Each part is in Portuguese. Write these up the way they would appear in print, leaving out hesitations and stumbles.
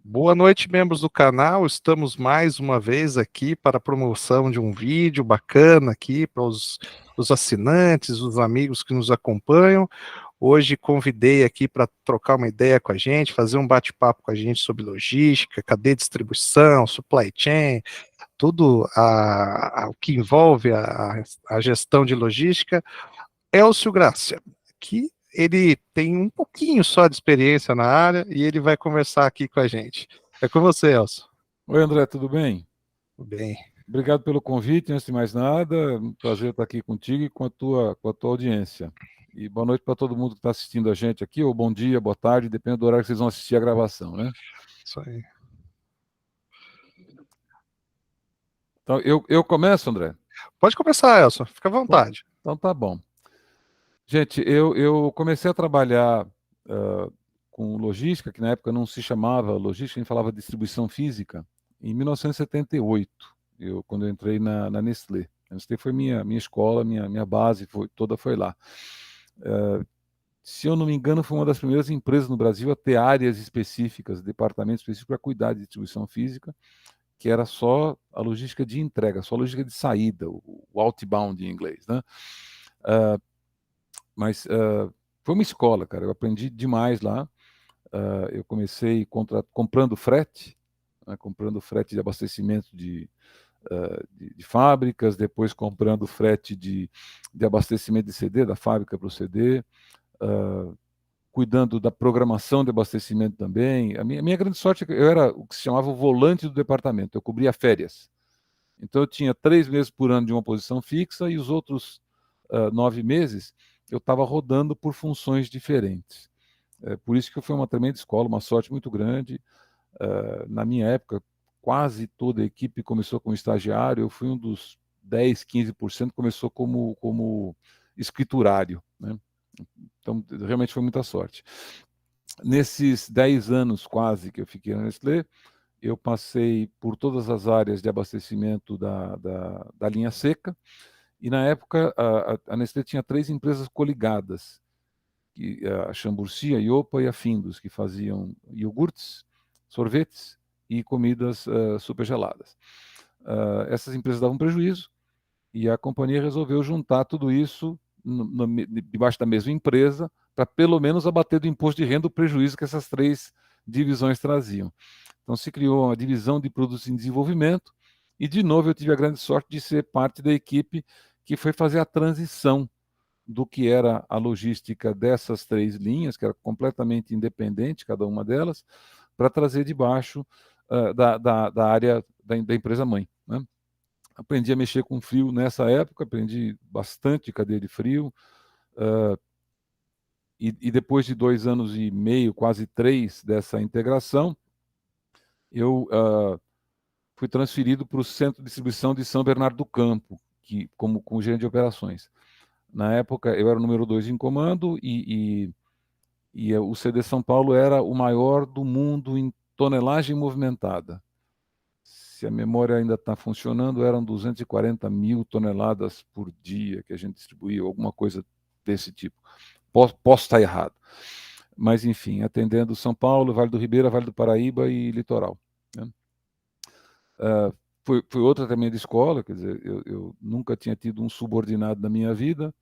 Boa noite, membros do canal. Estamos mais uma vez aqui para a promoção de um vídeo bacana aqui para os assinantes, os amigos que nos acompanham. Hoje convidei aqui para trocar uma ideia com a gente, fazer um bate-papo com a gente sobre logística, cadeia de distribuição, supply chain, tudo o que envolve a gestão de logística. Elcio Grácia, que ele tem um pouquinho só de experiência na área e ele vai conversar aqui com a gente. É com você, Elcio. Oi, André, tudo bem? Tudo bem. Obrigado pelo convite, antes de mais nada. É um prazer estar aqui contigo e com a tua audiência. E boa noite para todo mundo que está assistindo a gente aqui, ou bom dia, boa tarde, depende do horário que vocês vão assistir a gravação, né? Isso aí. Então, eu começo, André? Pode começar, Elcio. Fica à Então, vontade. então tá bom. Gente, eu comecei a trabalhar com logística, que na época não se chamava logística, a gente falava distribuição física, em 1978, quando eu entrei na Nestlé. A Nestlé foi minha escola, minha base, toda foi lá. Se eu não me engano, foi uma das primeiras empresas no Brasil a ter áreas específicas, departamentos específicos para cuidar de distribuição física, que era só a logística de entrega, só a logística de saída, o outbound em inglês, né? Mas foi uma escola, cara. Eu aprendi demais lá. Eu comecei comprando frete, né, comprando frete de abastecimento de fábricas, depois comprando frete de abastecimento de CD, da fábrica para o CD, cuidando da programação de abastecimento também. A minha grande sorte é que eu era o que se chamava o volante do departamento, eu cobria férias. Então eu tinha 3 meses por ano de uma posição fixa e os outros 9 meses eu estava rodando por funções diferentes. Por isso que foi uma tremenda escola, uma sorte muito grande. Na minha época, quase toda a equipe começou como estagiário, eu fui um dos 10, 15% que começou como escriturário, né? Então, realmente foi muita sorte. Nesses 10 anos quase que eu fiquei na Nestlé, eu passei por todas as áreas de abastecimento da linha seca, e na época a Nestlé tinha 3 empresas coligadas, a Chamburci, a Iopa e a Findus, que faziam iogurtes, sorvetes e comidas super geladas. Essas empresas davam prejuízo e a companhia resolveu juntar tudo isso debaixo da mesma empresa para pelo menos abater do imposto de renda o prejuízo que essas 3 divisões traziam. Então se criou uma divisão de produtos em desenvolvimento e, de novo, eu tive a grande sorte de ser parte da equipe que foi fazer a transição do que era a logística dessas 3 linhas, que era completamente independente, cada uma delas, para trazer debaixo da área da empresa mãe, né? Aprendi a mexer com frio nessa época, aprendi bastante cadeia de frio, e depois de 2 anos e meio, quase 3, dessa integração, eu fui transferido para o Centro de Distribuição de São Bernardo do Campo, como gerente de operações. Na época, eu era o número 2 em comando e o CD São Paulo era o maior do mundo em tonelagem movimentada. Se a memória ainda está funcionando, eram 240 mil toneladas por dia que a gente distribuía, alguma coisa desse tipo. Posso estar errado. Mas, enfim, atendendo São Paulo, Vale do Ribeira, Vale do Paraíba e Litoral, né? Foi outra também de escola, quer dizer, eu nunca tinha tido um subordinado na minha vida.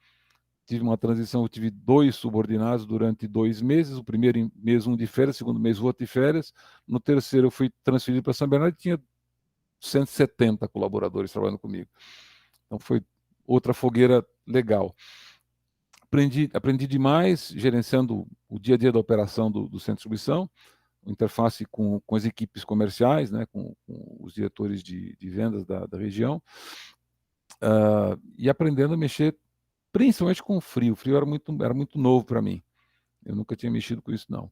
Tive uma transição, eu tive 2 subordinados durante 2 meses, o primeiro mês um de férias, o segundo mês outro de férias, no terceiro eu fui transferido para São Bernardo e tinha 170 colaboradores trabalhando comigo. Então foi outra fogueira legal. Aprendi demais gerenciando o dia a dia da operação do centro de distribuição, interface com as equipes comerciais, né, com os diretores de vendas da região, e aprendendo a mexer principalmente com o frio. O frio era muito novo para mim. Eu nunca tinha mexido com isso, não.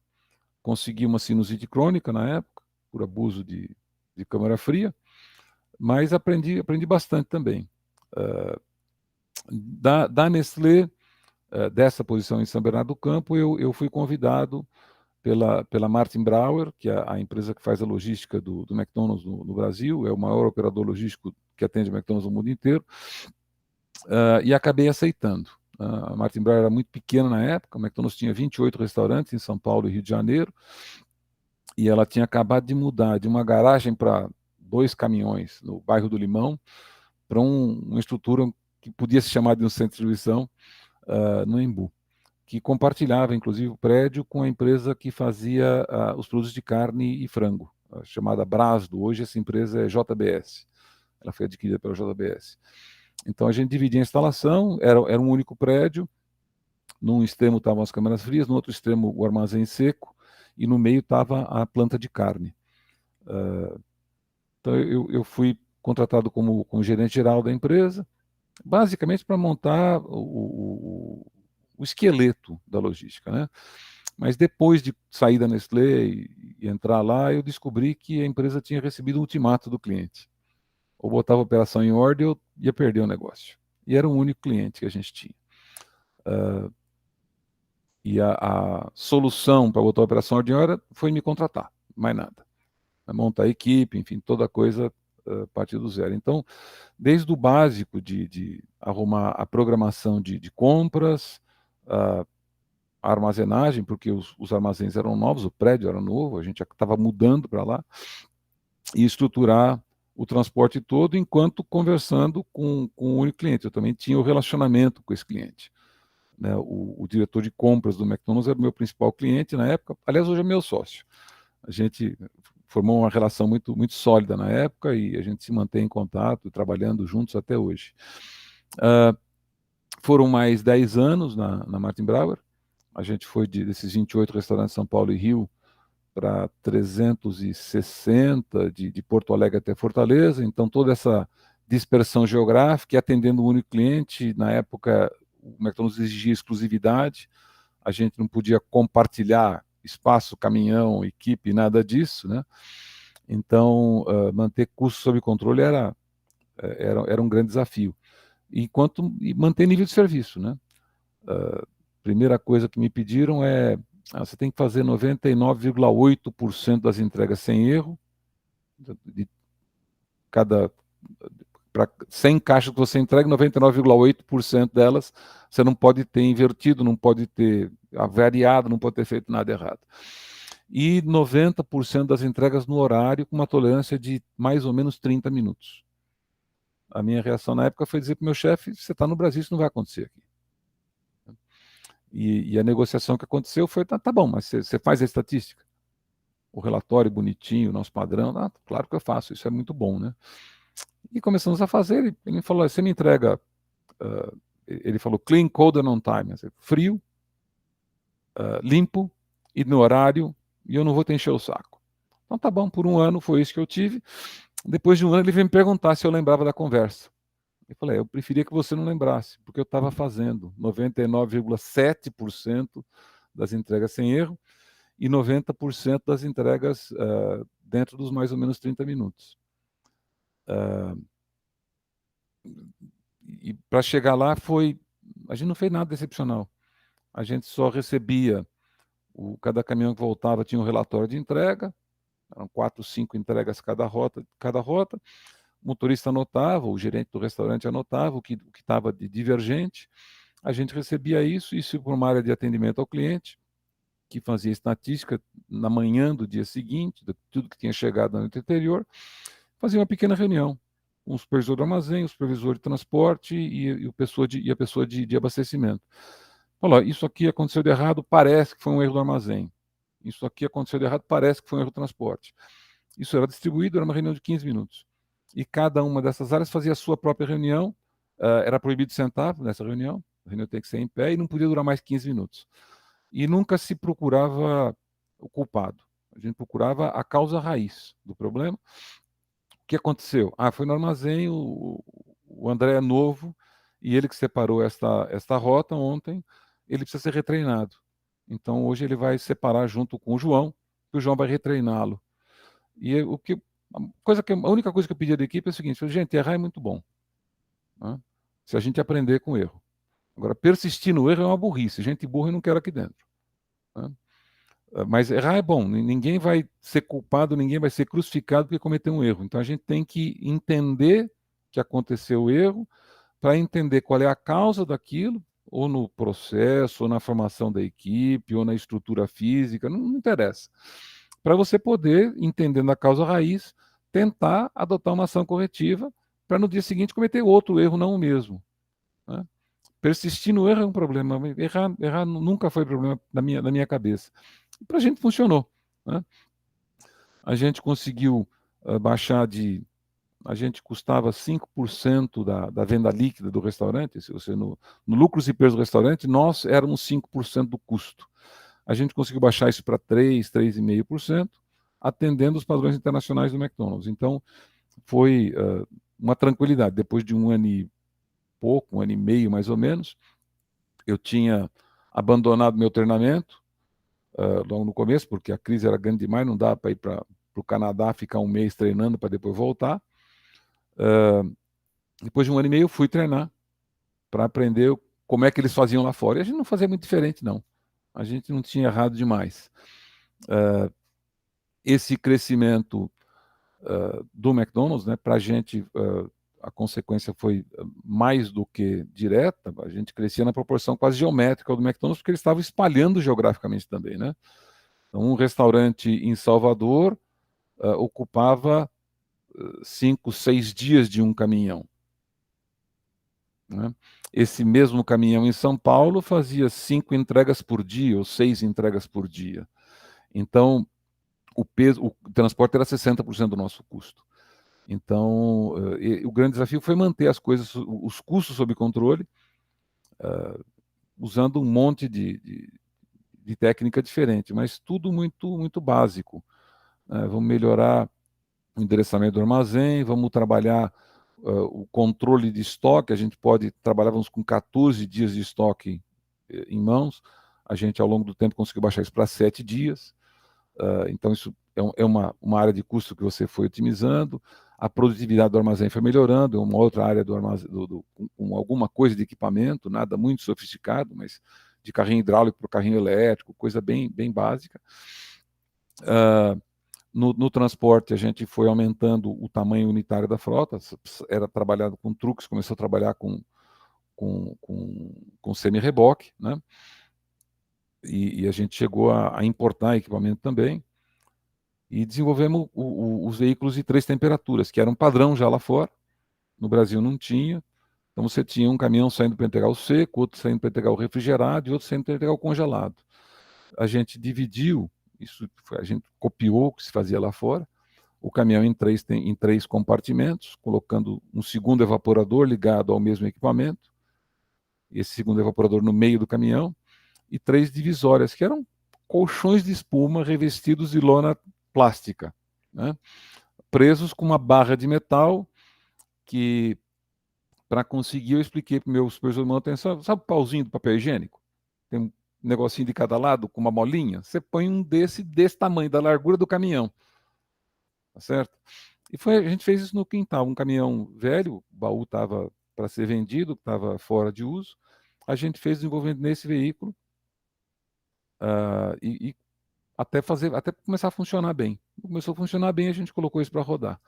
Consegui uma sinusite crônica na época, por abuso de câmara fria, mas aprendi bastante também. Da Nestlé, dessa posição em São Bernardo do Campo, eu fui convidado pela Martin Brauer, que é a empresa que faz a logística do McDonald's no Brasil, é o maior operador logístico que atende o McDonald's no mundo inteiro, e acabei aceitando. A Martin Brauer era muito pequena na época, o McDonald's tinha 28 restaurantes em São Paulo e Rio de Janeiro, e ela tinha acabado de mudar de uma garagem para 2 caminhões no bairro do Limão, para uma estrutura que podia se chamar de um centro de distribuição no Embu, que compartilhava, inclusive, o prédio com a empresa que fazia os produtos de carne e frango, chamada Brasdo. Hoje essa empresa é JBS. Ela foi adquirida pela JBS. Então a gente dividia a instalação, era um único prédio, num extremo estavam as câmaras frias, no outro extremo o armazém seco, e no meio estava a planta de carne. Então eu fui contratado como gerente geral da empresa, basicamente para montar o esqueleto da logística, né? Mas depois de sair da Nestlé e entrar lá, eu descobri que a empresa tinha recebido um ultimato do cliente. Ou botava a operação em ordem, eu ia perder o negócio. E era o único cliente que a gente tinha. E a solução para botar a operação em ordem foi me contratar, mais nada. Montar a equipe, enfim, toda a coisa a partir do zero. Então, desde o básico de arrumar a programação de compras, a armazenagem, porque os armazéns eram novos, o prédio era novo, a gente estava mudando para lá, e estruturar o transporte todo enquanto conversando com o único cliente. Eu também tinha o relacionamento com esse cliente. Né? O diretor de compras do McDonald's era o meu principal cliente na época, aliás, hoje é meu sócio. A gente formou uma relação muito, muito sólida na época e a gente se mantém em contato, trabalhando juntos até hoje. Foram mais 10 anos na Martin Brauer. A gente foi desses 28 restaurantes São Paulo e Rio para 360 de Porto Alegre até Fortaleza. Então, toda essa dispersão geográfica e atendendo um único cliente. Na época, o McDonald's exigia exclusividade. A gente não podia compartilhar espaço, caminhão, equipe, nada disso, né? Então, manter custos sob controle era um grande desafio. E manter nível de serviço, né? Primeira coisa que me pediram é você tem que fazer 99,8% das entregas sem erro, de cada para 100 caixas que você entrega, 99,8% delas você não pode ter invertido, não pode ter avariado, não pode ter feito nada errado. E 90% das entregas no horário, com uma tolerância de mais ou menos 30 minutos. A minha reação na época foi dizer para o meu chefe, você está no Brasil, isso não vai acontecer aqui. E a negociação que aconteceu foi, tá bom, mas você faz a estatística? O relatório bonitinho, nosso padrão, claro que eu faço, isso é muito bom, né? E começamos a fazer, ele me falou, você me entrega, ele falou clean, cold and on time, frio, limpo e no horário, e eu não vou te encher o saco. Então tá bom, por um ano foi isso que eu tive. Depois de um ano ele veio me perguntar se eu lembrava da conversa. Eu falei, eu preferia que você não lembrasse, porque eu estava fazendo 99,7% das entregas sem erro e 90% das entregas dentro dos mais ou menos 30 minutos. E para chegar lá a gente não fez nada excepcional. A gente só recebia, cada caminhão que voltava tinha um relatório de entrega, eram 4, 5 entregas cada rota. O motorista anotava, o gerente do restaurante anotava o que estava de divergente, a gente recebia isso por uma área de atendimento ao cliente, que fazia estatística na manhã do dia seguinte, de tudo que tinha chegado na noite anterior, fazia uma pequena reunião com o supervisor do armazém, o supervisor de transporte e a pessoa de abastecimento. Falou, isso aqui aconteceu de errado, parece que foi um erro do armazém. Isso aqui aconteceu de errado, parece que foi um erro do transporte. Isso era distribuído, era uma reunião de 15 minutos. E cada uma dessas áreas fazia a sua própria reunião, era proibido sentar nessa reunião, a reunião tem que ser em pé e não podia durar mais 15 minutos. E nunca se procurava o culpado, a gente procurava a causa raiz do problema. O que aconteceu? Foi no armazém, o André é novo, e ele que separou esta rota ontem, ele precisa ser retreinado. Então hoje ele vai separar junto com o João, e o João vai retreiná-lo. E a única coisa que eu pedi da equipe é o seguinte: gente, errar é muito bom, né? Se a gente aprender com o erro. Agora, persistir no erro é uma burrice. Gente burra eu não quero aqui dentro, né? Mas errar é bom. Ninguém vai ser culpado, ninguém vai ser crucificado porque cometeu um erro. Então a gente tem que entender que aconteceu o erro, para entender qual é a causa daquilo, ou no processo, ou na formação da equipe, ou na estrutura física, não interessa. para você poder, entendendo a causa raiz, tentar adotar uma ação corretiva para no dia seguinte cometer outro erro, não o mesmo, né? Persistir no erro é um problema, errar nunca foi problema na minha cabeça. Para a gente funcionou, né? A gente conseguiu baixar de... A gente custava 5% da venda líquida do restaurante, se você no lucros e perdas do restaurante, nós éramos 5% do custo. A gente conseguiu baixar isso para 3,5%, atendendo os padrões internacionais do McDonald's. Então, foi uma tranquilidade. Depois de um ano e pouco, um ano e meio mais ou menos, eu tinha abandonado meu treinamento logo no começo, porque a crise era grande demais, não dava para ir para o Canadá, ficar um mês treinando para depois voltar. Depois de um ano e meio, eu fui treinar para aprender como é que eles faziam lá fora. E a gente não fazia muito diferente, não. A gente não tinha errado demais. Esse crescimento do McDonald's, né, para a gente, a consequência foi mais do que direta. A gente crescia na proporção quase geométrica do McDonald's, porque eles estavam espalhando geograficamente também, né? Então, um restaurante em Salvador ocupava 5, 6 dias de um caminhão, né? Esse mesmo caminhão em São Paulo fazia 5 entregas por dia ou 6 entregas por dia. Então, o transporte era 60% do nosso custo. Então, o grande desafio foi manter as coisas, os custos sob controle, usando um monte de técnica diferente, mas tudo muito, muito básico. Vamos melhorar o endereçamento do armazém, vamos trabalhar o controle de estoque. A gente trabalhávamos com 14 dias de estoque em mãos, a gente ao longo do tempo conseguiu baixar isso para 7 dias, então isso é uma área de custo que você foi otimizando. A produtividade do armazém foi melhorando, é uma outra área do armazém, com alguma coisa de equipamento, nada muito sofisticado, mas de carrinho hidráulico para o carrinho elétrico, coisa bem, bem básica. No transporte, a gente foi aumentando o tamanho unitário da frota, era trabalhado com truques, começou a trabalhar com semi-reboque, né? E a gente chegou a importar equipamento também, e desenvolvemos os veículos de 3 temperaturas, que era um padrão já lá fora. No Brasil não tinha. Então você tinha um caminhão saindo para entregar o seco, outro saindo para entregar o refrigerado e outro saindo para entregar o congelado. A gente dividiu, a gente copiou o que se fazia lá fora, o caminhão em 3 compartimentos, colocando um segundo evaporador ligado ao mesmo equipamento, esse segundo evaporador no meio do caminhão, e 3 divisórias, que eram colchões de espuma revestidos de lona plástica, né? Presos com uma barra de metal que, para conseguir, eu expliquei para o meu supervisor de manutenção, sabe o pauzinho do papel higiênico? Tem um negocinho de cada lado com uma molinha? Você põe um desse tamanho, da largura do caminhão, tá certo? E a gente fez isso no quintal, um caminhão velho, o baú estava para ser vendido, estava fora de uso, a gente fez desenvolvimento nesse veículo, e até começar a funcionar bem. Começou a funcionar bem, a gente colocou isso para rodar.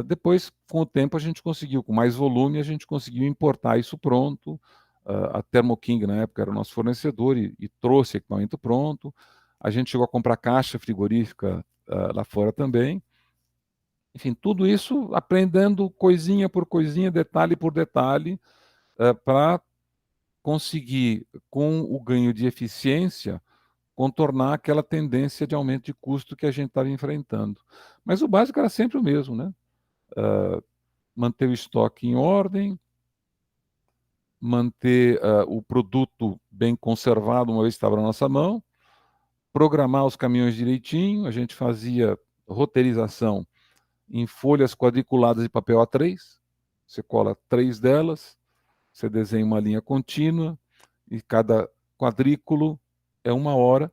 Depois, com o tempo, a gente conseguiu, com mais volume, a gente conseguiu importar isso pronto. A Thermo King, na época, era o nosso fornecedor e trouxe equipamento pronto. A gente chegou a comprar caixa frigorífica lá fora também. Enfim, tudo isso aprendendo coisinha por coisinha, detalhe por detalhe, para conseguir, com o ganho de eficiência, contornar aquela tendência de aumento de custo que a gente estava enfrentando. Mas o básico era sempre o mesmo, né? Manter o estoque em ordem, manter o produto bem conservado uma vez que estava na nossa mão, programar os caminhões direitinho. A gente fazia roteirização em folhas quadriculadas de papel A3, você cola 3 delas, você desenha uma linha contínua, e cada quadrículo é 1 hora,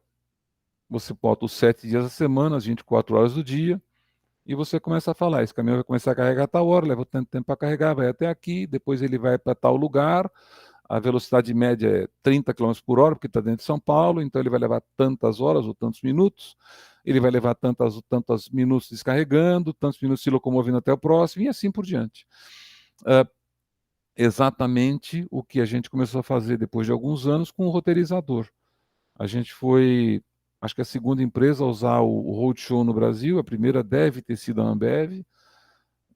você bota os 7 dias da semana, as 24 horas do dia, e você começa a falar, esse caminhão vai começar a carregar a tal hora, leva tanto tempo para carregar, vai até aqui, depois ele vai para tal lugar, a velocidade média é 30 km por hora, porque está dentro de São Paulo, então ele vai levar tantas horas ou tantos minutos, ele vai levar tantos minutos descarregando, tantos minutos se locomovendo até o próximo, e assim por diante. Exatamente o que a gente começou a fazer depois de alguns anos com o roteirizador. A gente foi acho que a segunda empresa a usar o Roadshow no Brasil. A primeira deve ter sido a Ambev,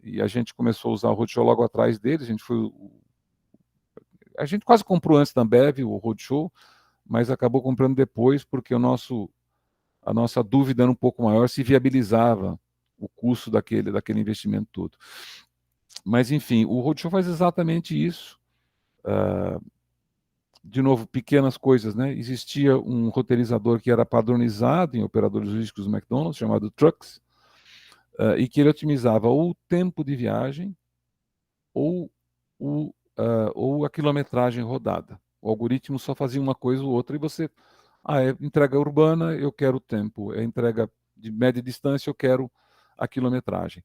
e a gente começou a usar o Roadshow logo atrás deles. A gente quase comprou antes da Ambev o Roadshow, mas acabou comprando depois porque a nossa dúvida era um pouco maior se viabilizava o custo daquele investimento todo. Mas, enfim, o Roadshow faz exatamente isso. De novo, pequenas coisas, né? Existia um roteirizador que era padronizado em operadores logísticos do McDonald's, chamado Trucks, e que ele otimizava ou o tempo de viagem ou, ou a quilometragem rodada. O algoritmo só fazia uma coisa ou outra, e você, é entrega urbana, eu quero o tempo, é entrega de média distância, eu quero a quilometragem.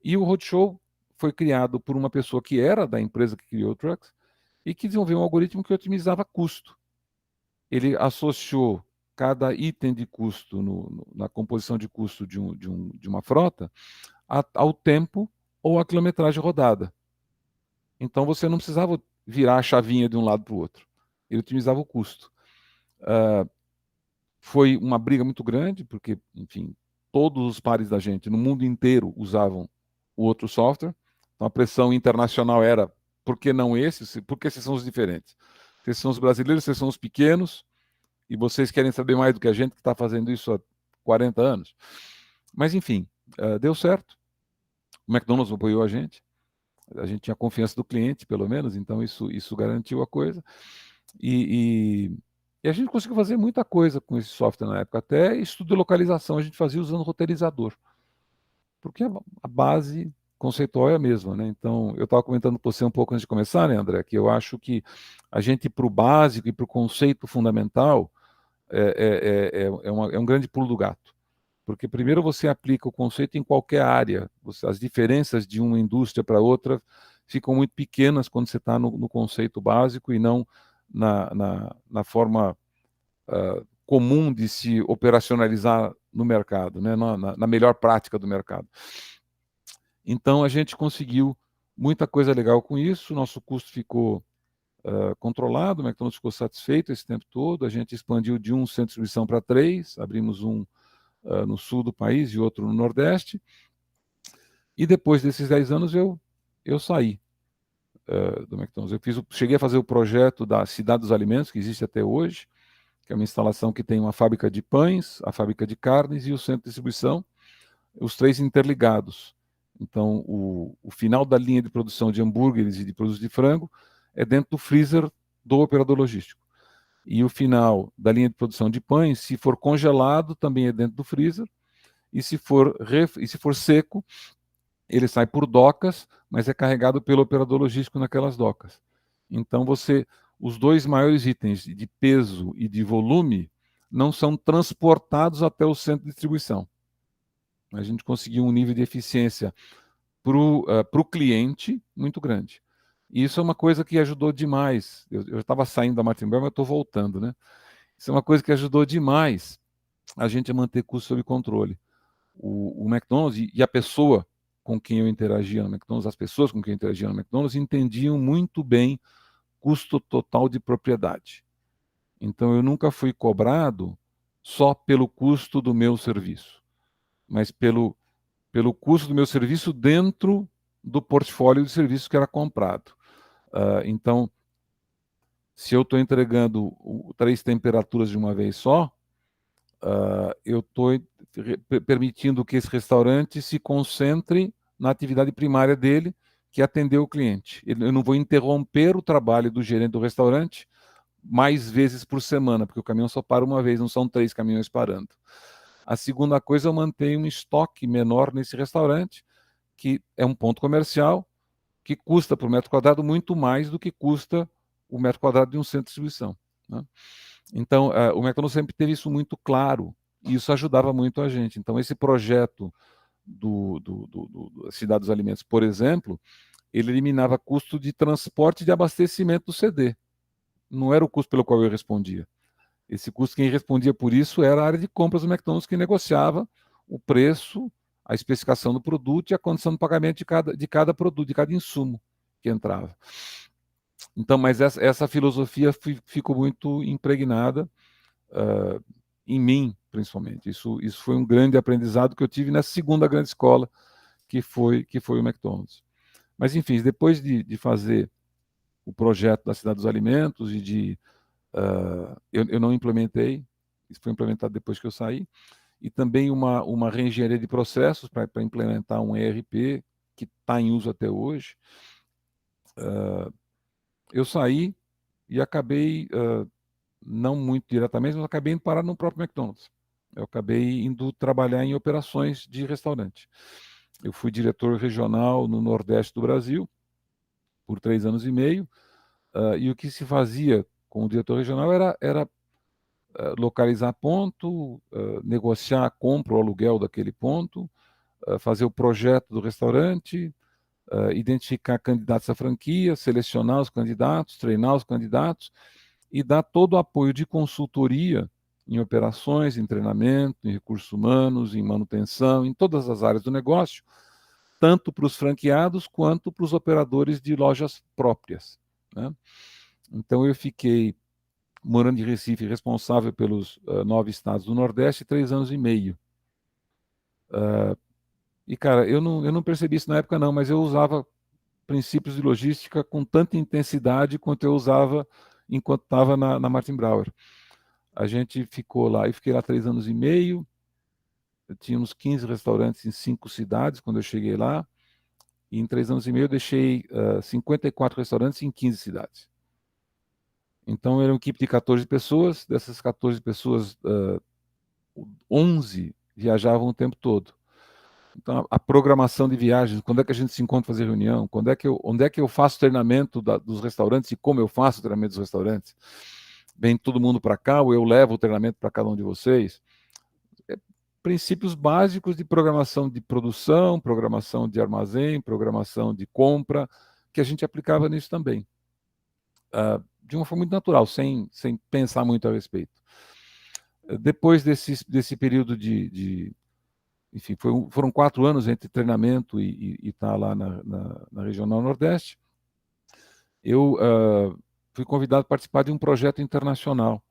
E o Roadshow foi criado por uma pessoa que era da empresa que criou o Trucks e que desenvolveu um algoritmo que otimizava custo. Ele associou cada item de custo na composição de custo de uma frota ao tempo ou à quilometragem rodada. Então você não precisava virar a chavinha de um lado para o outro. Ele otimizava o custo. Foi uma briga muito grande, porque, enfim, todos os pares da gente no mundo inteiro usavam o outro software. Então a pressão internacional era: por que não esses? Por que esses são os diferentes? Vocês são os brasileiros, vocês são os pequenos, e vocês querem saber mais do que a gente que está fazendo isso há 40 anos. Mas, enfim, deu certo. O McDonald's apoiou a gente tinha confiança do cliente, pelo menos, então isso garantiu a coisa. E a gente conseguiu fazer muita coisa com esse software na época, até estudo de localização a gente fazia usando roteirizador, porque a base conceitual é a mesma, né? Então, eu estava comentando com você um pouco antes de começar, né, André, que eu acho que a gente, para o básico e para o conceito fundamental, é um grande pulo do gato. Porque primeiro você aplica o conceito em qualquer área. As diferenças de uma indústria para outra ficam muito pequenas quando você está no conceito básico e não na forma comum de se operacionalizar no mercado, né? Na melhor prática do mercado. Então a gente conseguiu muita coisa legal com isso, nosso custo ficou controlado, o McDonald's ficou satisfeito esse tempo todo, a gente expandiu de um centro de distribuição para 3, abrimos um no sul do país e outro no nordeste, e depois desses 10 anos eu saí do McDonald's. Cheguei a fazer o projeto da Cidade dos Alimentos, que existe até hoje, que é uma instalação que tem uma fábrica de pães, a fábrica de carnes e o centro de distribuição, os três interligados. Então, o final da linha de produção de hambúrgueres e de produtos de frango é dentro do freezer do operador logístico. E o final da linha de produção de pães, se for congelado, também é dentro do freezer. E se for seco, ele sai por docas, mas é carregado pelo operador logístico naquelas docas. Então, os dois maiores itens de peso e de volume não são transportados até o centro de distribuição. A gente conseguiu um nível de eficiência para o cliente muito grande. E isso é uma coisa que ajudou demais. Eu estava saindo da Martin Bell, mas estou voltando, né? Isso é uma coisa que ajudou demais a gente a manter custo sob controle. O McDonald's e a pessoa com quem eu interagia no McDonald's, as pessoas com quem eu interagia no McDonald's entendiam muito bem custo total de propriedade. Então eu nunca fui cobrado só pelo custo do meu serviço, mas pelo custo do meu serviço dentro do portfólio de serviços que era comprado. Então, se eu estou entregando 3 temperaturas de uma vez só, eu estou permitindo que esse restaurante se concentre na atividade primária dele, que é atender o cliente. Eu não vou interromper o trabalho do gerente do restaurante mais vezes por semana, porque o caminhão só para uma vez, não são 3 caminhões parando. A segunda coisa, eu mantenho um estoque menor nesse restaurante, que é um ponto comercial, que custa por metro quadrado muito mais do que custa o metro quadrado de um centro de distribuição, né? Então, o McDonald's sempre teve isso muito claro, e isso ajudava muito a gente. Então, esse projeto da Cidade dos Alimentos, por exemplo, ele eliminava custo de transporte e de abastecimento do CD. Não era o custo pelo qual eu respondia. Esse custo, quem respondia por isso era a área de compras do McDonald's, que negociava o preço, a especificação do produto e a condição de pagamento de cada produto, de cada insumo que entrava. Então, mas essa filosofia ficou muito impregnada em mim principalmente. Isso foi um grande aprendizado que eu tive nessa segunda grande escola, que foi o McDonald's. Mas, enfim, depois de fazer o projeto da Cidade dos Alimentos e eu não implementei, isso foi implementado depois que eu saí, e também uma reengenharia de processos para implementar um ERP que está em uso até hoje. Eu saí e acabei, não muito diretamente, mas acabei indo parar no próprio McDonald's. Eu acabei indo trabalhar em operações de restaurante. Eu fui diretor regional no Nordeste do Brasil por 3 anos e meio, e o que se fazia com o diretor regional era localizar ponto, negociar a compra ou aluguel daquele ponto, fazer o projeto do restaurante, identificar candidatos à franquia, selecionar os candidatos, treinar os candidatos e dar todo o apoio de consultoria em operações, em treinamento, em recursos humanos, em manutenção, em todas as áreas do negócio, tanto para os franqueados quanto para os operadores de lojas próprias, né? Então eu fiquei morando em Recife, responsável pelos 9 estados do Nordeste, 3 anos e meio. E, cara, eu não percebi isso na época, não, mas eu usava princípios de logística com tanta intensidade quanto eu usava enquanto estava na Martin Brauer. A gente ficou lá, eu fiquei lá 3 anos e meio, eu tinha uns 15 restaurantes em 5 cidades quando eu cheguei lá, e em 3 anos e meio eu deixei 54 restaurantes em 15 cidades. Então era uma equipe de 14 pessoas, dessas 14 pessoas, 11 viajavam o tempo todo. Então, a programação de viagens, quando é que a gente se encontra para fazer reunião, onde é que eu faço treinamento dos restaurantes e como eu faço o treinamento dos restaurantes. Vem todo mundo para cá ou eu levo o treinamento para cada um de vocês. Princípios básicos de programação de produção, programação de armazém, programação de compra, que a gente aplicava nisso também. De uma forma muito natural, sem pensar muito a respeito. Depois desse período enfim, foram 4 anos entre treinamento e estar lá na Regional Nordeste, eu fui convidado a participar de um projeto internacional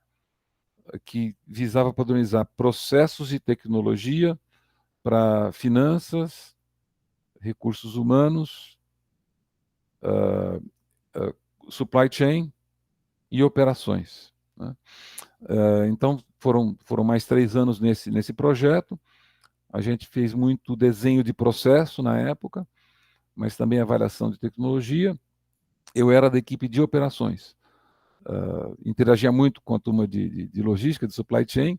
que visava padronizar processos e tecnologia para finanças, recursos humanos, supply chain e operações, né? Então, foram mais 3 anos nesse projeto. A gente fez muito desenho de processo na época, mas também avaliação de tecnologia. Eu era da equipe de operações. Interagia muito com a turma de logística, de supply chain,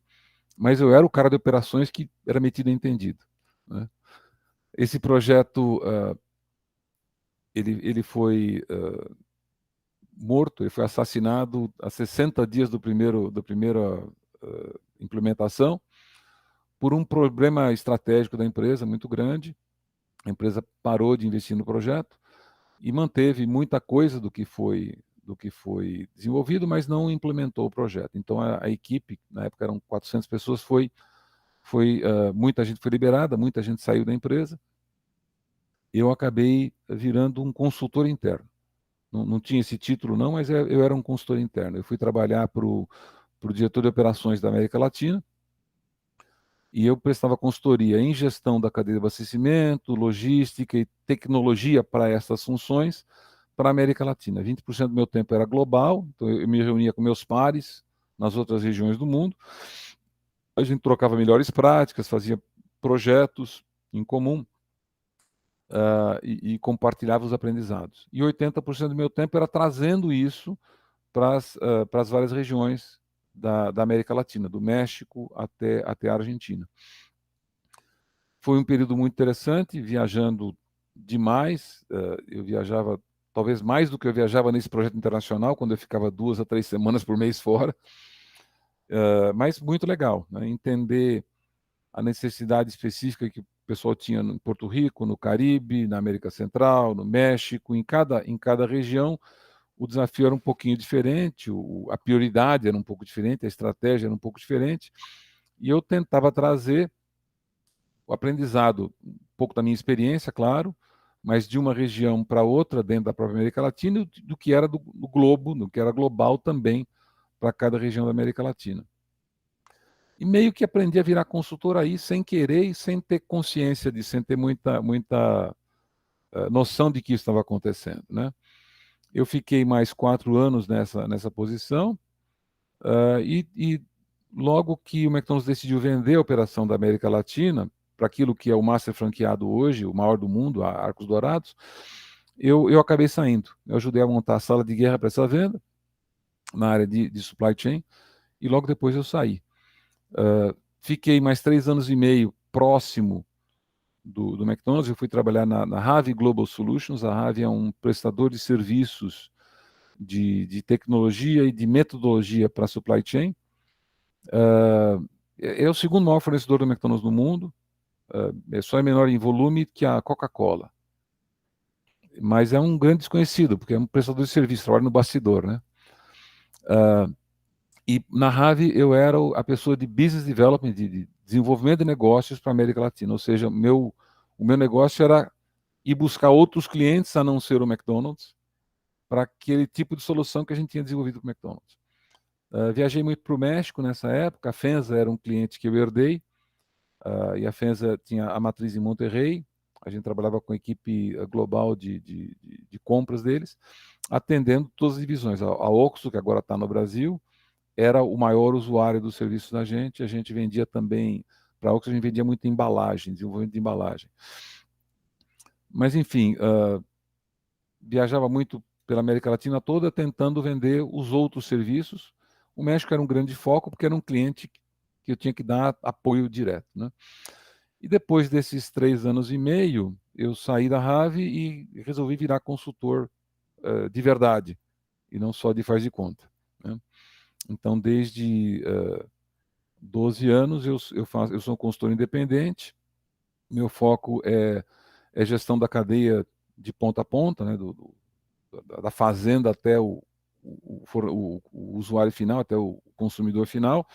mas eu era o cara de operações que era metido e entendido, né? Esse projeto, ele foi morto, ele foi assassinado a 60 dias da primeira implementação, por um problema estratégico da empresa muito grande. A empresa parou de investir no projeto e manteve muita coisa do que foi desenvolvido, mas não implementou o projeto. Então a equipe, na época eram 400 pessoas, muita gente foi liberada, muita gente saiu da empresa. Eu acabei virando um consultor interno. Não tinha esse título não, mas eu era um consultor interno. Eu fui trabalhar para o diretor de operações da América Latina, e eu prestava consultoria em gestão da cadeia de abastecimento, logística e tecnologia para essas funções para a América Latina. 20% do meu tempo era global, então eu me reunia com meus pares nas outras regiões do mundo. A gente trocava melhores práticas, fazia projetos em comum, e compartilhava os aprendizados. E 80% do meu tempo era trazendo isso para as várias regiões da América Latina, do México até a Argentina. Foi um período muito interessante, viajando demais. Eu viajava talvez mais do que eu viajava nesse projeto internacional, quando eu ficava 2 a 3 semanas por mês fora. Mas muito legal, né? Entender a necessidade específica que o pessoal tinha em Porto Rico, no Caribe, na América Central, no México, em cada região. O desafio era um pouquinho diferente, a prioridade era um pouco diferente, a estratégia era um pouco diferente, e eu tentava trazer o aprendizado, um pouco da minha experiência, claro, mas de uma região para outra dentro da própria América Latina, do que era do globo, do que era global também para cada região da América Latina. E meio que aprendi a virar consultor aí, sem querer e sem ter consciência sem ter muita noção de que isso estava acontecendo, né? Eu fiquei mais 4 anos nessa posição, e logo que o McDonald's decidiu vender a operação da América Latina para aquilo que é o master franqueado hoje, o maior do mundo, a Arcos Dourados, eu acabei saindo. Eu ajudei a montar a sala de guerra para essa venda, na área de supply chain, e logo depois eu saí. Fiquei mais 3 anos e meio próximo do McDonald's. Eu fui trabalhar na Rave Global Solutions. A Rave é um prestador de serviços de tecnologia e de metodologia para supply chain. É o segundo maior fornecedor do McDonald's no mundo. Só é menor em volume que a Coca-Cola. Mas é um grande desconhecido, porque é um prestador de serviço, trabalha no bastidor, né? E na Rave eu era a pessoa de business development, de desenvolvimento de negócios para a América Latina. Ou seja, o meu negócio era ir buscar outros clientes a não ser o McDonald's para aquele tipo de solução que a gente tinha desenvolvido com o McDonald's. Viajei muito para o México nessa época. A FENSA era um cliente que eu herdei, e a FENSA tinha a matriz em Monterrey. A gente trabalhava com a equipe global de compras deles, atendendo todas as divisões. A Oxxo, que agora está no Brasil, era o maior usuário do serviço da gente. A gente vendia também, para a Oxxo a gente vendia muita embalagem, desenvolvimento de embalagem. Mas, enfim, viajava muito pela América Latina toda tentando vender os outros serviços. O México era um grande foco, porque era um cliente que eu tinha que dar apoio direto, né? E depois desses 3 anos e meio, eu saí da Rave e resolvi virar consultor de verdade, e não só de faz de conta, né? Então, desde 12 anos, eu sou um consultor independente. Meu foco é gestão da cadeia de ponta a ponta, né, da fazenda até o usuário final, até o consumidor final.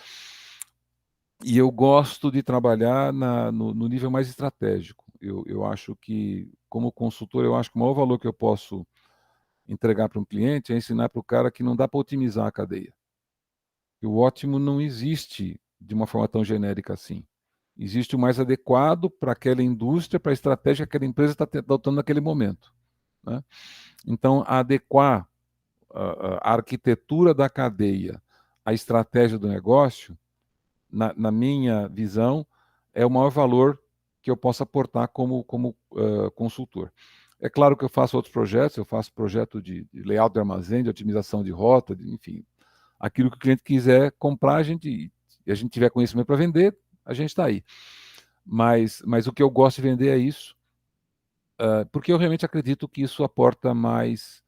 E eu gosto de trabalhar no nível mais estratégico. Eu acho que, como consultor, eu acho que o maior valor que eu posso entregar para um cliente é ensinar para o cara que não dá para otimizar a cadeia. E o ótimo não existe de uma forma tão genérica assim. Existe o mais adequado para aquela indústria, para a estratégia que aquela empresa está adotando naquele momento, né? Então, adequar a arquitetura da cadeia à estratégia do negócio, na minha visão, é o maior valor que eu posso aportar como consultor. É claro que eu faço outros projetos, eu faço projeto de layout de armazém, de otimização de rota, enfim, aquilo que o cliente quiser comprar, e a gente tiver conhecimento para vender, a gente está aí. Mas o que eu gosto de vender é isso, porque eu realmente acredito que isso aporta mais.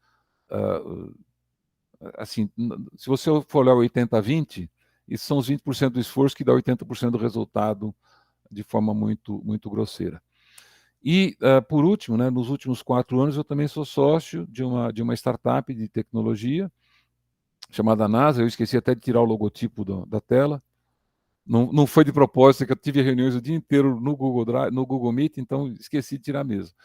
Assim, se você for olhar 80-20, isso são os 20% do esforço que dá 80% do resultado de forma muito, muito grosseira. E, por último, né, nos últimos 4 anos, eu também sou sócio de uma startup de tecnologia chamada NASA. Eu esqueci até de tirar o logotipo da tela. Não foi de propósito, que eu tive reuniões o dia inteiro no Google Drive, no Google Meet, então esqueci de tirar mesmo.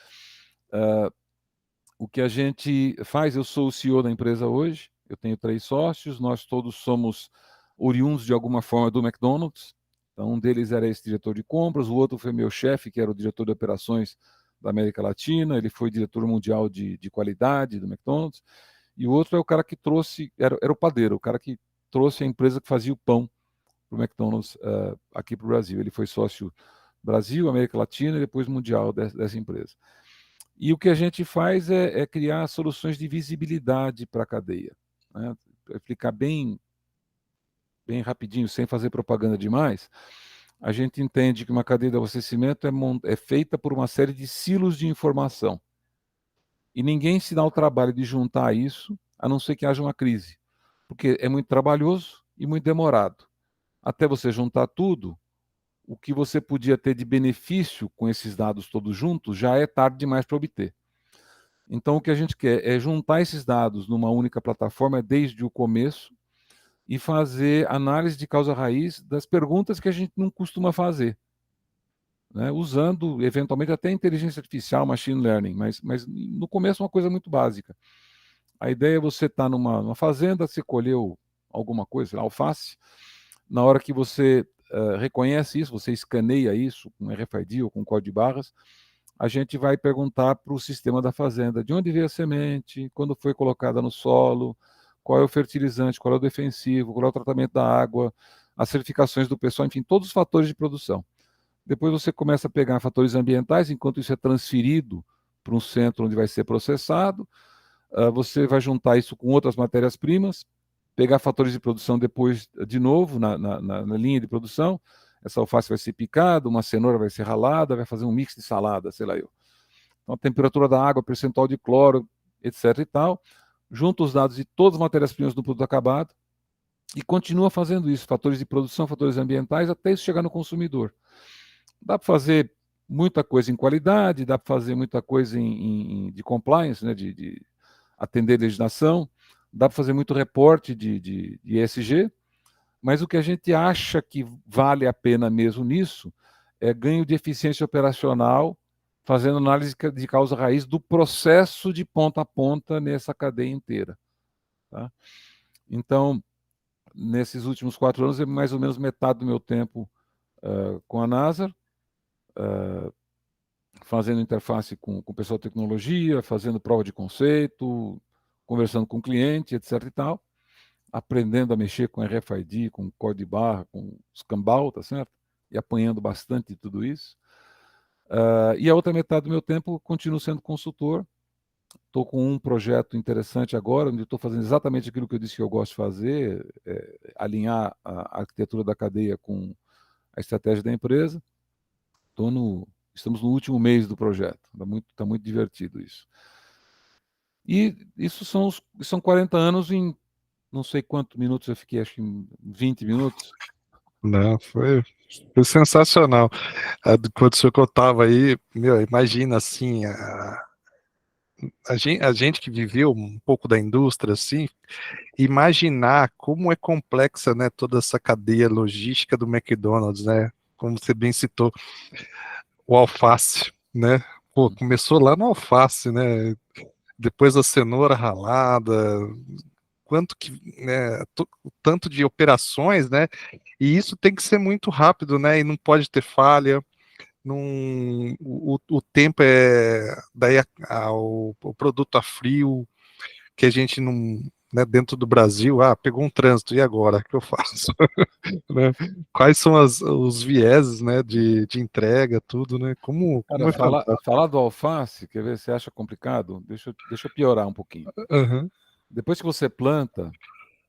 O que a gente faz, eu sou o CEO da empresa hoje, eu tenho 3 sócios, nós todos somos oriundos de alguma forma do McDonald's. Então, um deles era esse diretor de compras, o outro foi meu chefe, que era o diretor de operações da América Latina, ele foi diretor mundial de qualidade do McDonald's, e o outro é o cara que trouxe, era o padeiro, o cara que trouxe a empresa que fazia o pão para o McDonald's aqui para o Brasil. Ele foi sócio Brasil, América Latina e depois mundial dessa empresa. E o que a gente faz é criar soluções de visibilidade para a cadeia, né? Para explicar bem rapidinho, sem fazer propaganda demais, a gente entende que uma cadeia de abastecimento é feita por uma série de silos de informação. E ninguém se dá o trabalho de juntar isso, a não ser que haja uma crise. Porque é muito trabalhoso e muito demorado. Até você juntar tudo, o que você podia ter de benefício com esses dados todos juntos já é tarde demais para obter. Então, o que a gente quer é juntar esses dados numa única plataforma desde o começo e fazer análise de causa-raiz das perguntas que a gente não costuma fazer, né? Usando, eventualmente, até inteligência artificial, machine learning, mas no começo é uma coisa muito básica. A ideia é você estar numa fazenda, você colheu alguma coisa, alface, na hora que você reconhece isso, você escaneia isso com RFID ou com código de barras, a gente vai perguntar para o sistema da fazenda de onde veio a semente, quando foi colocada no solo, qual é o fertilizante, qual é o defensivo, qual é o tratamento da água, as certificações do pessoal, enfim, todos os fatores de produção. Depois você começa a pegar fatores ambientais, enquanto isso é transferido para um centro onde vai ser processado, você vai juntar isso com outras matérias-primas, pegar fatores de produção depois de novo na linha de produção. Essa alface vai ser picada, uma cenoura vai ser ralada, vai fazer um mix de salada, sei lá eu. Então, a temperatura da água, percentual de cloro, etc e tal. Junta os dados de todas as matérias-primas do produto acabado e continua fazendo isso, fatores de produção, fatores ambientais, até isso chegar no consumidor. Dá para fazer muita coisa em qualidade, dá para fazer muita coisa de compliance, né, de atender legislação, dá para fazer muito reporte de ESG, mas o que a gente acha que vale a pena mesmo nisso é ganho de eficiência operacional, fazendo análise de causa raiz do processo de ponta a ponta nessa cadeia inteira. Tá? Então, nesses últimos 4 anos, é mais ou menos metade do meu tempo com a NASA, fazendo interface com o pessoal de tecnologia, fazendo prova de conceito, conversando com o cliente, etc. e tal, aprendendo a mexer com RFID, com código de barra, com escambau, tá certo? E apanhando bastante de tudo isso. E a outra metade do meu tempo continuo sendo consultor. Estou com um projeto interessante agora, onde estou fazendo exatamente aquilo que eu disse que eu gosto de fazer, alinhar a arquitetura da cadeia com a estratégia da empresa. Estamos no último mês do projeto, tá muito divertido isso. E isso são 40 anos em não sei quantos minutos eu fiquei, acho que em 20 minutos. Não, foi sensacional. Quando o senhor contava aí, meu, imagina assim, a gente que viveu um pouco da indústria, assim, imaginar como é complexa, né, toda essa cadeia logística do McDonald's, né? Como você bem citou, o alface, né? Pô, começou lá no alface, né? Depois a cenoura ralada, quanto que, né, o tanto de operações, né? E isso tem que ser muito rápido, né? E não pode ter falha. Num, o tempo é daí o produto a frio que a gente não, né, dentro do Brasil, pegou um trânsito, e agora? O que eu faço? Né? Quais são os vieses, né, de entrega, tudo, né? Como Cara, é fantástico. falar do alface, quer ver, você acha complicado? Deixa eu piorar um pouquinho. Uhum, Depois que você planta,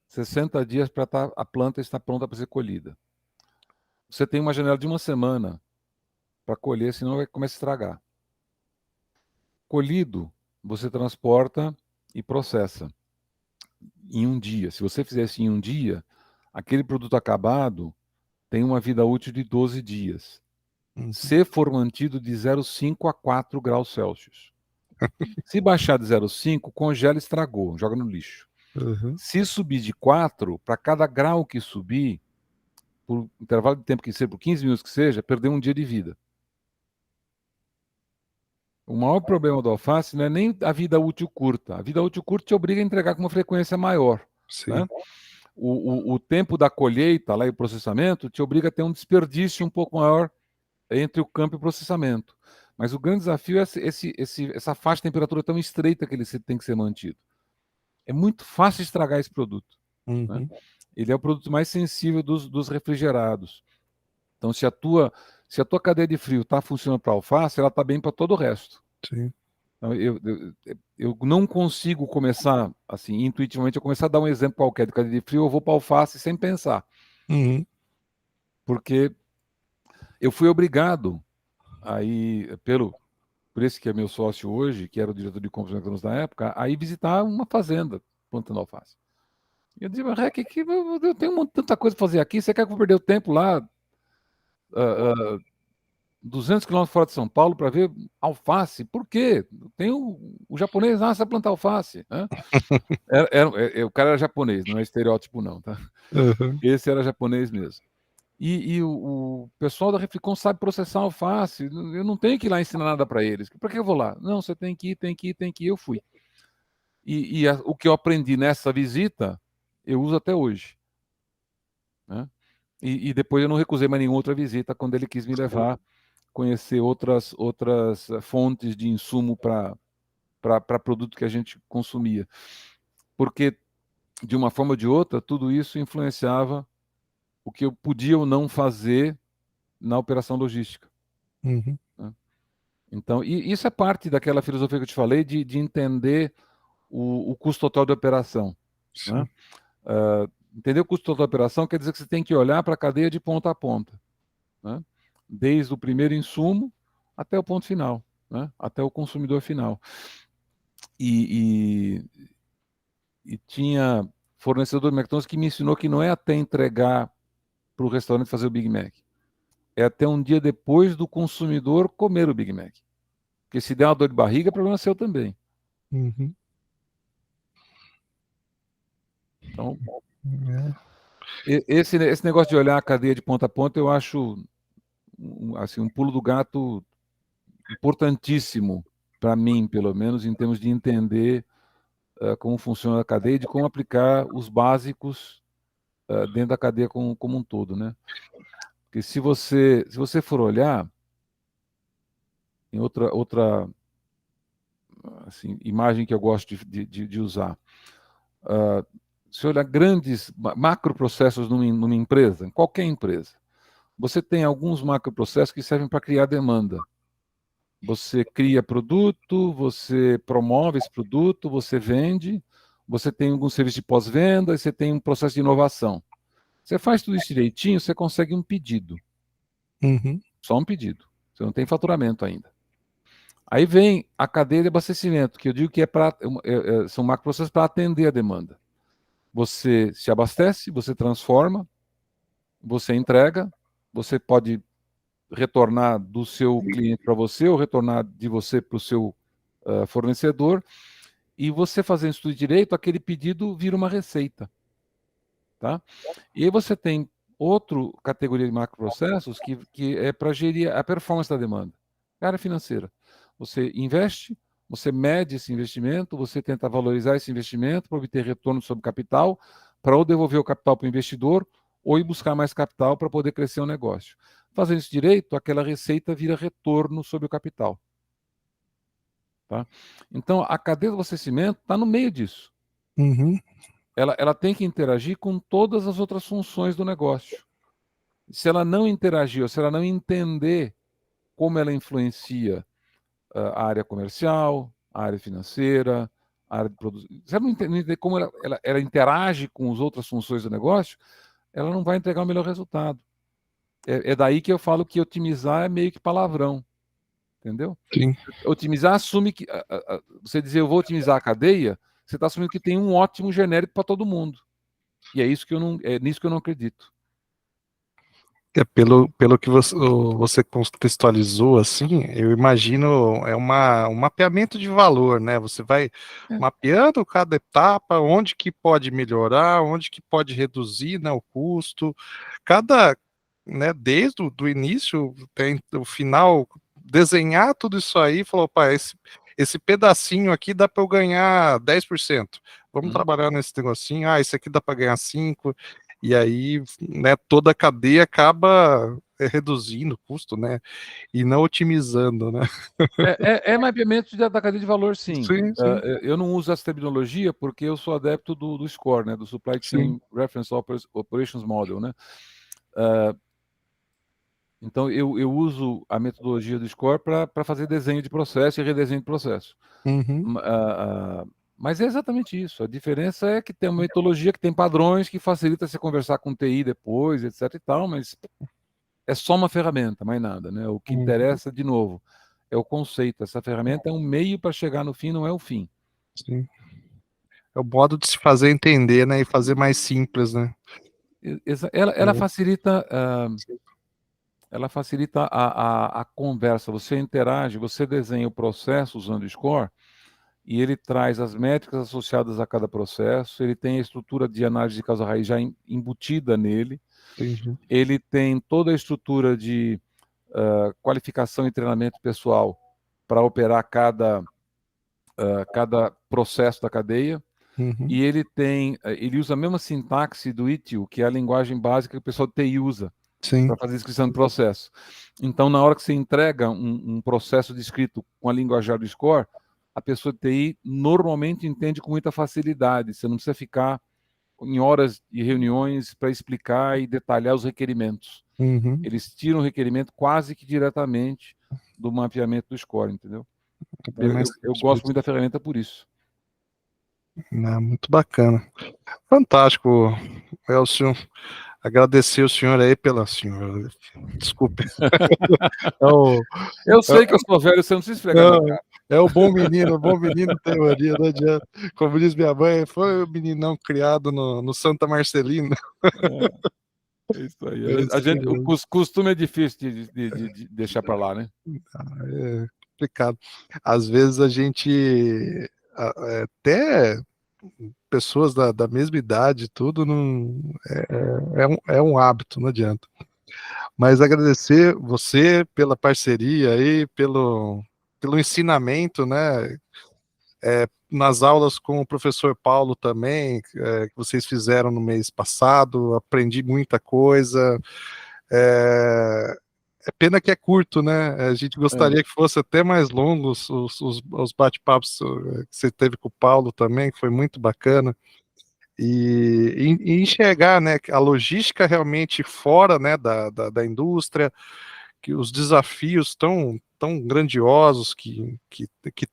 60 dias para a planta estar pronta para ser colhida. Você tem uma janela de uma semana para colher, senão vai começar a estragar. Colhido, você transporta e processa em um dia. Se você fizesse em um dia, aquele produto acabado tem uma vida útil de 12 dias. uhum, Se for mantido de 0,5 a 4 graus Celsius. Se baixar de 0,5, congela, estragou, joga no lixo. uhum. Se subir de 4, para cada grau que subir, por intervalo de tempo que seja, por 15 minutos que seja, perdeu um dia de vida. O maior problema do alface não é nem a vida útil curta. A vida útil curta te obriga a entregar com uma frequência maior. Né? Sim. O tempo da colheita lá, e o processamento te obriga a ter um desperdício um pouco maior entre o campo e o processamento. Mas o grande desafio é essa faixa de temperatura tão estreita que ele tem que ser mantido. É muito fácil estragar esse produto. Né? Uhum, Ele é o produto mais sensível dos refrigerados. Então, se a tua cadeia de frio está funcionando para alface, ela está bem para todo o resto. sim. Então, eu não consigo começar, assim, intuitivamente, eu começar a dar um exemplo qualquer de cadeia de frio, eu vou para alface sem pensar. Uhum, Porque eu fui obrigado aí, por esse que é meu sócio hoje, que era o diretor de compras do McDonald's na época, a ir visitar uma fazenda plantando alface. E eu disse, mas eu tenho tanta coisa para fazer aqui, você quer que eu perder o tempo lá, 200 quilômetros fora de São Paulo para ver alface? Por quê? Tem o japonês lá, sabe plantar alface. Né? O cara era japonês, não é estereótipo não, tá? uhum, Esse era japonês mesmo. E o pessoal da Reflicom sabe processar alface, eu não tenho que ir lá ensinar nada para eles. Para que eu vou lá? Não, você tem que ir, tem que ir, tem que ir. Eu fui. O que eu aprendi nessa visita, eu uso até hoje. Né? E depois eu não recusei mais nenhuma outra visita quando ele quis me levar conhecer outras fontes de insumo para produto que a gente consumia. Porque, de uma forma ou de outra, tudo isso influenciava o que eu podia ou não fazer na operação logística. Uhum. Né? Então, e isso é parte daquela filosofia que eu te falei de entender o custo total de operação. Né? Sim. Entender o custo total da operação quer dizer que você tem que olhar para a cadeia de ponta a ponta, né? Desde o primeiro insumo até o ponto final, né? Até o consumidor final. E tinha fornecedor do McDonald's que me ensinou que não é até entregar para o restaurante fazer o Big Mac, é até um dia depois do consumidor comer o Big Mac. Porque se der uma dor de barriga, é problema seu também. Uhum. Então, É. esse negócio de olhar a cadeia de ponta a ponta, eu acho assim, um pulo do gato importantíssimo para mim, pelo menos, em termos de entender como funciona a cadeia e de como aplicar os básicos dentro da cadeia como um todo, né? Porque se você for olhar em outra assim, imagem que eu gosto de usar, se olhar grandes macroprocessos numa empresa, em qualquer empresa, você tem alguns macroprocessos que servem para criar demanda. Você cria produto, você promove esse produto, você vende, você tem algum serviço de pós-venda e você tem um processo de inovação. Você faz tudo isso direitinho, você consegue um pedido. Uhum. Só um pedido. Você não tem faturamento ainda. Aí vem a cadeia de abastecimento, que eu digo que são macroprocessos para atender a demanda. Você se abastece, você transforma, você entrega, você pode retornar do seu cliente para você ou retornar de você para o seu fornecedor. E você fazendo isso tudo direito, aquele pedido vira uma receita. Tá? E aí você tem outra categoria de macroprocessos que é para gerir a performance da demanda. Área financeira. Você investe, você mede esse investimento, você tenta valorizar esse investimento para obter retorno sobre capital, para ou devolver o capital para o investidor, ou ir buscar mais capital para poder crescer o negócio. Fazendo isso direito, aquela receita vira retorno sobre o capital. Tá? Então, a cadeia do abastecimento está no meio disso. Uhum. Ela tem que interagir com todas as outras funções do negócio. Se ela não interagir, ou se ela não entender como ela influencia a área comercial, a área financeira, a área de produção, se ela não entender como ela interage com as outras funções do negócio, ela não vai entregar o melhor resultado. É daí que eu falo que otimizar é meio que palavrão, entendeu? Sim. Otimizar assume que você dizer eu vou otimizar a cadeia, você está assumindo que tem um ótimo genérico para todo mundo. E é isso que eu não, é nisso que eu não acredito. Pelo que você contextualizou, assim, eu imagino um mapeamento de valor, né? Você vai É. mapeando cada etapa, onde que pode melhorar, onde que pode reduzir, né, o custo. Cada, né, desde o do início tem o final, desenhar tudo isso aí e falar, opa, esse pedacinho aqui dá para eu ganhar 10%. Vamos trabalhar nesse negocinho. Ah, esse aqui dá para ganhar 5%. E aí, né, toda a cadeia acaba reduzindo o custo, né, e não otimizando, né. É mapeamento da cadeia de valor, sim. Sim, sim, Eu não uso essa terminologia porque eu sou adepto do SCORE, né, do Supply sim. Chain Reference Operations Model, né? Então eu uso a metodologia do SCORE para fazer desenho de processo e redesenho de processo. Uhum, Mas é exatamente isso. A diferença é que tem uma metodologia que tem padrões que facilita você conversar com TI depois, etc e tal, mas é só uma ferramenta, mais nada, né? O que uhum, interessa, de novo, é o conceito. Essa ferramenta é um meio para chegar no fim, não é o fim. sim. É o modo de se fazer entender, né, e fazer mais simples, né. Ela É, facilita, ela facilita a conversa. Você interage, você desenha o processo usando o Score e ele traz as métricas associadas a cada processo. Ele tem a estrutura de análise de causa raiz já embutida nele. entendi. Ele tem toda a estrutura de qualificação e treinamento pessoal para operar cada processo da cadeia. Uhum. E ele usa a mesma sintaxe do ITIL, que é a linguagem básica que o pessoal de TI usa Sim. para fazer descrição de processo. Então, na hora que você entrega um processo descrito com a linguajar do Score, a pessoa de TI normalmente entende com muita facilidade. Você não precisa ficar em horas de reuniões para explicar e detalhar os requerimentos. Uhum. Eles tiram o requerimento quase que diretamente do mapeamento do Score, entendeu? É Então, bem mais eu simples gosto mesmo. muito da ferramenta por isso. Não, muito bacana. Fantástico, Elcio. Agradecer o senhor aí pela senhora. Desculpe. É o, Eu é, sei que eu sou velho, você não precisa esfregar na não, cara. é o bom menino tem mania, não adianta. Como diz minha mãe, foi o meninão criado no Santa Marcelina. É isso aí. É assim O mesmo. costume é difícil de deixar para lá, né? É complicado. Às vezes a gente, até pessoas da mesma idade, tudo, não, é um hábito, não adianta. Mas agradecer você pela parceria aí, pelo ensinamento, né? Nas aulas com o professor Paulo também, que vocês fizeram no mês passado, aprendi muita coisa. É, é pena que é curto, né? A gente É, gostaria que fosse até mais longos os bate-papos que você teve com o Paulo também, que foi muito bacana. E enxergar, né, a logística realmente fora, né, da indústria, que os desafios tão grandiosos que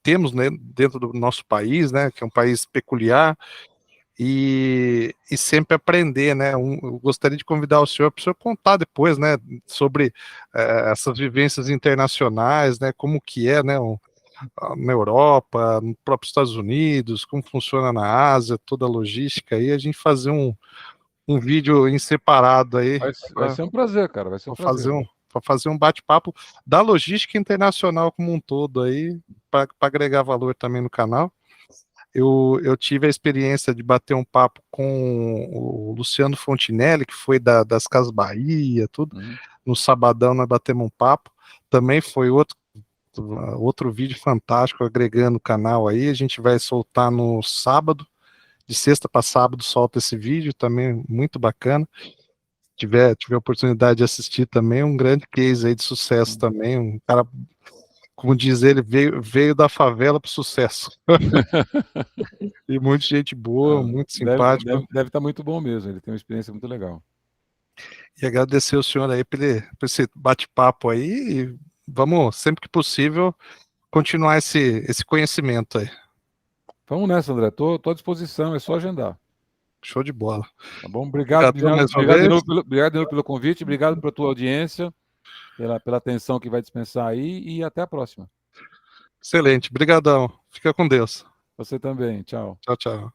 temos, né, dentro do nosso país, né, que é um país peculiar, e sempre aprender, né? Eu gostaria de convidar o senhor para o senhor contar depois, né, sobre essas vivências internacionais, né, como que é, né, na Europa, no próprio Estados Unidos, como funciona na Ásia, toda a logística aí, a gente fazer um vídeo em separado aí vai ser um prazer, cara. Vai ser um para prazer. fazer um bate-papo da logística internacional como um todo aí, para agregar valor também no canal. Eu tive a experiência de bater um papo com o Luciano Fontinelli, que foi das Casas Bahia, tudo. Uhum. No sabadão nós batemos um papo. Também foi outro vídeo fantástico agregando o canal aí. A gente vai soltar no sábado, de sexta para sábado solta esse vídeo também, muito bacana. Tiver a oportunidade de assistir também, um grande case aí de sucesso também. Um cara, como diz ele, veio da favela para o sucesso. E muita gente boa, Ah, muito simpático. deve estar muito bom mesmo. Ele tem uma experiência muito legal. E agradecer o senhor aí por esse bate-papo aí. E vamos, sempre que possível, continuar esse conhecimento aí. Vamos nessa, André. Tô à disposição, é só agendar. Show de bola. Tá bom? Obrigado, Obrigadão mais uma vez. obrigado de novo pelo convite, obrigado pela tua audiência, pela atenção que vai dispensar aí e até a próxima. Excelente. Obrigadão. Fica com Deus. Você também. Tchau. Tchau, tchau.